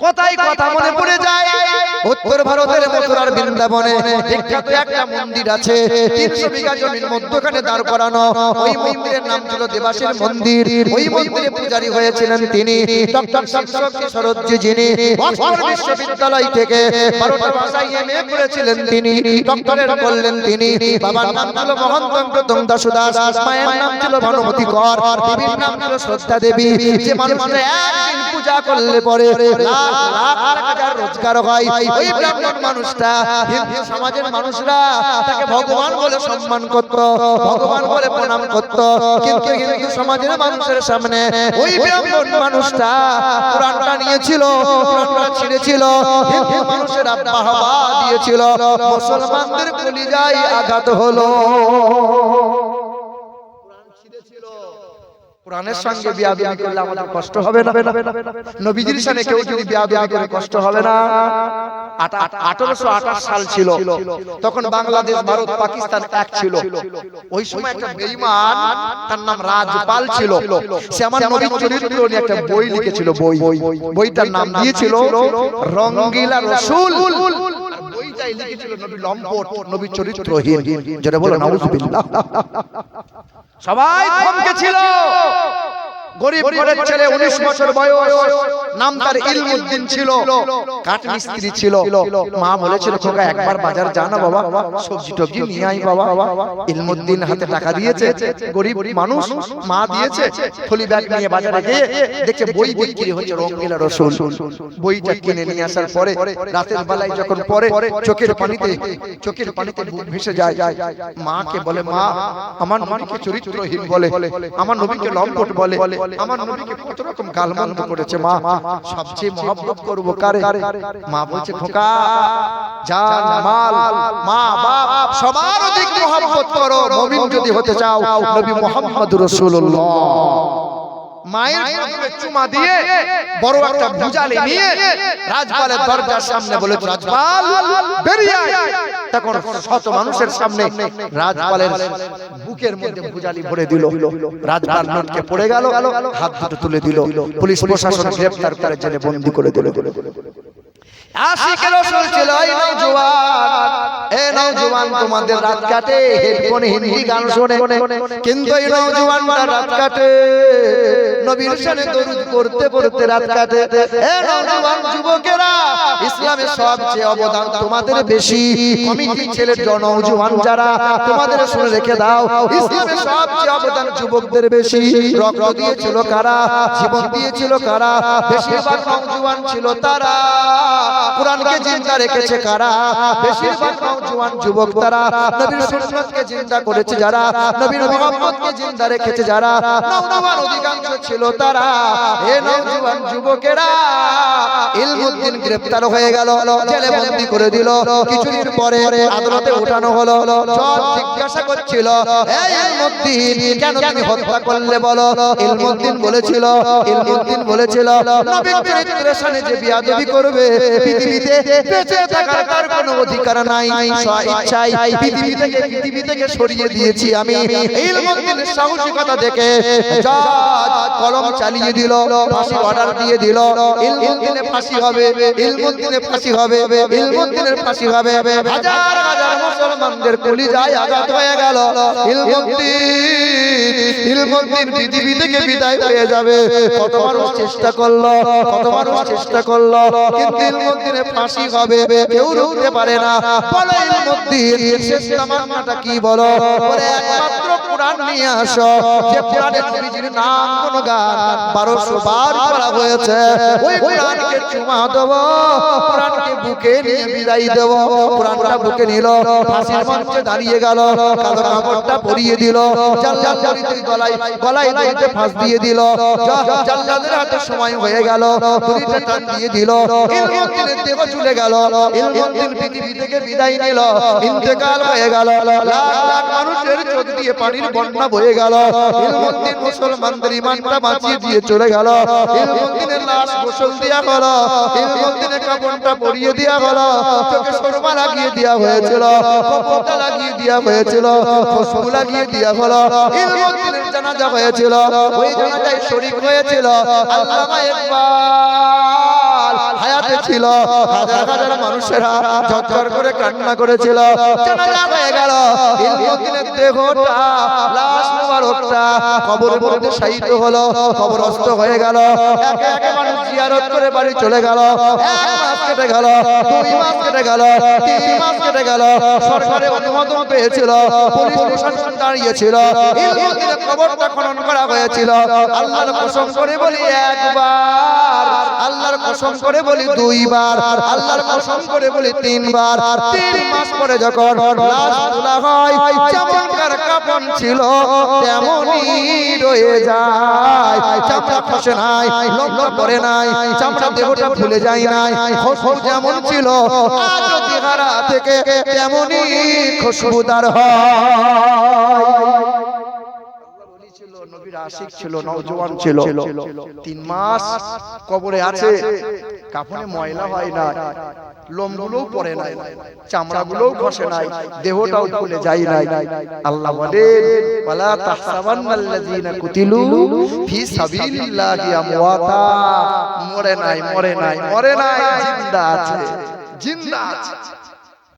কোথায় কথা মনে পড়ে যায়, উত্তর ভারতের মথুরার বৃন্দাবনে বিখ্যাত একটা মন্দির আছে, 300 বিঘা জমির মধ্যখানে দাঁড় করানো। ওই মন্দিরের নাম ছিল দেবাশীর মন্দির। ওই মন্দিরে পূজারী হয়েছিলেন তিনি ডক্টর শামসুদ্দিন সরোজি, যিনি অক্সফোর্ড বিশ্ববিদ্যালয় থেকে 12টা ভাষায় এমএ করেছিলেন। তিনি ডক্টরেট করলেন। তিনি বাবার নাম ছিল মহন্তঙ্কতং দাসদাস, মায়ের নাম ছিল ভানুমতি কর, দেবীর নাম ছিল শ্রদ্ধা দেবী। যে মানুষটা একদিন পূজা করলে পরে লাখ লাখ টাকার রোজগার হয়, ওই ব্রাহ্মণ মানুষটা হিন্দু সমাজের মানুষরা তাকে ভগবান বলে সম্মান করত, ভগবান বলে প্রণাম করত। কিন্তু হিন্দু সমাজের মানুষের সামনে ওই ব্রাহ্মণ মানুষটা কোরআনটা নিয়েছিল, কোরআনটা ছিঁড়েছিল, হিন্দু মানুষের বাহবা দিয়েছিল, মুসলমানদের কলিজায় আঘাত হলো। কোরআনের সঙ্গে বিয়াদবি করলে আমাদের কষ্ট হবে না? নবীজির সামনে কেউ যদি বিয়াদবি করে কষ্ট হবে না? 1828 সাল ছিল, তখন বাংলাদেশ, ভারত, পাকিস্তান এক ছিল। ওই সময় একটা বেঈমান, তার নাম রাজপাল ছিল। সে আমার নবীর চরিত্র নিয়ে একটা বই লিখেছিল। বইটার নাম দিয়েছিল রঙ্গিলা রসুল। বইটাই লিখেছিল নবী লম্পট, নবী চরিত্রহীন। যেটা বলো নাউজুবিল্লাহ। সবাই থমকে ছিল। গরিব ঘরের ছেলে, 19 বছর বয়স, নাম তার ইলমুদ্দিন ছিল, কাঠ মিস্ত্রি ছিল। মা বলেছিল, খোকা একবার বাজার যা না বাবা, সবজি টবজি নিয়ে আই বাবা। ইলমুদ্দিন হাতে টাকা দিয়েছে, গরিব মানুষ, মা দিয়েছে। থলি ব্যাগ নিয়ে বাজারে গিয়ে দেখে বই বিক্রি হচ্ছে রঙ্গিলা রসুল। বইটা কিনে নিয়ে আসার পরে রাতের বেলায় যখন পড়ে, চোখের পানিতে বুক ভেসে যায়। মাকে বলে, মা আমার নবীকে চরিত্রহীন বলে, আমার নবীকে লম্পট বলে, আমার নবীকে কত রকম গালমন্দ করেছে। মা সবচেয়ে মহব্বত করব কারে? মা বলছে, খোকা জান মাল মা বাপ সবার অধিক মহব্বত করো মুমিন যদি হতে চাও নবী মুহাম্মদুর রাসূলুল্লাহ। মায়ের কদমে চুমা দিয়ে বড় একটা ভুজালি নিয়ে রাজপালের দরজার সামনে বলে, রাজপাল বেরিয়ে আয়। তখন শত মানুষের সামনে রাজপালের বুকের মধ্যে ভুজালি ভরে দিল। রাজপাল লটকে পড়ে গেল, হাত দুটো তুলে দিল। পুলিশ প্রশাসন গ্রেফতার করে জেলে বন্দী করে দিল। আশিক রাসূল ছিল এই নওজোয়ান, তোমাদের রাত কাটে হেডফোনে হিন্দি গান শুনে, কিন্তু এই নওজোয়ানটা রাত কাটে নবীর শানে দরুদ পড়তে পড়তে রাত কাটে। এ নওজোয়ান যুবকেরা, ইসলামের সবচেয়ে অবদান তোমাদের বেশি। কমিটি ছেলের নওজোয়ান যারা, তোমাদের শুনে রেখে দাও, ইসলামের সবচেয়ে অবদান যুবকদের বেশি। রক্ত দিয়েছিল কারা, জীবন দিয়েছিল কারা? বেশিরভাগ নওজোয়ান ছিল তারা। কোরআনকে জিন্দা রেখেছে কারা? বেশিরভাগ নওজোয়ান যুবক তারা। নবীর সুন্নাতকে জিন্দা করেছে যারা, নবীর মুহাম্মদকে জিন্দা রেখেছে যারা, নওজোয়ান অধিকাংশ ছিল তারা। এ নওজোয়ান যুবকেরা, ইলমুদ্দিন গ্রেফতার হয়ে গেল, জেলে বন্দী করে দিল। কিছুদিন পরে আদালতে ওঠানো হলো। জজ জিজ্ঞাসা করছিল, এই ইলমুদ্দিন কেন তুমি হত্যা করলে বলো? ইলমুদ্দিন বলেছিল নবীর চরিত্রের সামনে যে বিয়াদবি করবে পৃথিবীতে বেঁচে থাকার তার কোনো অধিকার নাই। স্বেচ্ছায় পৃথিবী থেকে সরিয়ে দিয়েছি আমি। ইলমুদ্দিনের সাহসিকতা দেখে জজ কলম চালিয়ে দিল, ফাঁসি অর্ডার দিয়ে দিল। ইলমুদ্দিনের ফাঁসি হবে, ইলমুদ্দিনের ফাঁসি হবে, ইলমুদ্দিনের ফাঁসি হবে। হাজার হাজার মুসলমানদের কলিজায় আঘাত হয়ে গেল। ইলমুদ্দিন পৃথিবী থেকে বিদায় হয়ে যাবে। কত মানুষ চেষ্টা করলো, কিন্তু ইলমুদ্দিনের ফাঁসি হবে, কেউ রুখতে পারে না। বলে ইলমুদ্দিন শেষ তামান্নাটা কি বলো? বলে একমাত্র কোরআন নিয়ে আসো, যে কোরআনে নবীজির নাম গুণগান 1200 বার করা হয়েছে। ওই কোরআনকে চুমা দেব, কোরআনকে বুকে নিয়ে বিদায় দেব। কোরআনটা বুকে নিল, ফাঁসির মঞ্চে দাঁড়িয়ে গেল, কালো কাপড়টা পরিয়ে দিল, জাল্লাদের গলায় দড়িতে ফাঁস দিয়ে দিল। জাল্লাদের হাতে সময় হয়ে গেল, দড়িটা টান দিয়ে দিল। ইলমুদ্দিনের দেহ চলে গেল, ইলমুদ্দিন পৃথিবী থেকে বিদায় নিল, ইন্তেকাল হয়ে গেল। লাখ লাখ মানুষের চোখ দিয়ে পানির বন্যা বয়ে গেল। ইলমুদ্দিন মুসলমানদের ঈমানটা বাঁচিয়ে দিয়ে চলে গেল। ইলমুদ্দিনের লাশ গোসল দেয়া হলো, ইলমুদ্দিনের কাফনটা পরিয়ে দেয়া হলো, চোখে সুরমা লাগিয়ে দেয়া হয়েছিল, কপড়টা লাগিয়ে দেয়া হয়েছিল, খুশবু লাগিয়ে দেয়া হলো। ইলমুদ্দিনের জানাজা হয়েছিল, ওই জানাজায় শরীক হয়েছিল আল্লামা ইকবাল। ছিল, হাজার হাজার মানুষেরা ঝরঝর করে কান্না করেছিল। জানাজা হয়ে গেল, ইলমুদ্দিনের দেহটা, লাশ মোবারকটা কবরের মধ্যে শায়িত হলো, কবরস্থ হয়ে গেল। একে একে মানুষ জিয়ারত করে বাড়ি চলে গেল। 1 মাস কেটে গেল, 2 মাস কেটে গেল, 3 মাস কেটে গেল। সরকারের অনুমোদন পেয়েছিল, পুলিশ প্রশাসন দাঁড়িয়েছিল, ইলমুদ্দিনের কবরটা খনন করা হয়েছিল। আল্লাহর কসম করে বলি একবার, আল্লাহর কসম করে বলি 2 বার, আল্লাহর কসম করে বলি 3 বার। 3 মাস পরে যখন লাশ তোলা হয়, যেমনকার কাফন ছিল তেমনই রয়ে যায়। চামড়া খসে নাই, লম্বা পড়ে নাই, চামড়া দেহটা ফুলে যায় নাই। খুশবু যেমন ছিল আজও চেহারা থেকে তেমনই খুশবুদার হয়। নবীর আশিক ছিল, নওজোয়ান ছিল। 3 মাস কবরে আছে, কাফনে ময়লা হয় না, লোমগুলোও পড়ে নাই, চামড়াগুলোও খসে নাই, দেহটাও ফুলে যায় নাই। আল্লাহ বলেন ওয়ালা তাহসাবান্নাল্লাযীনা কুতিলু ফি সাবিলিল্লাহি আমওয়াতা, মরে নাই, মরে নাই, মরে নাই, জিন্দা আছে, জিন্দা আছে।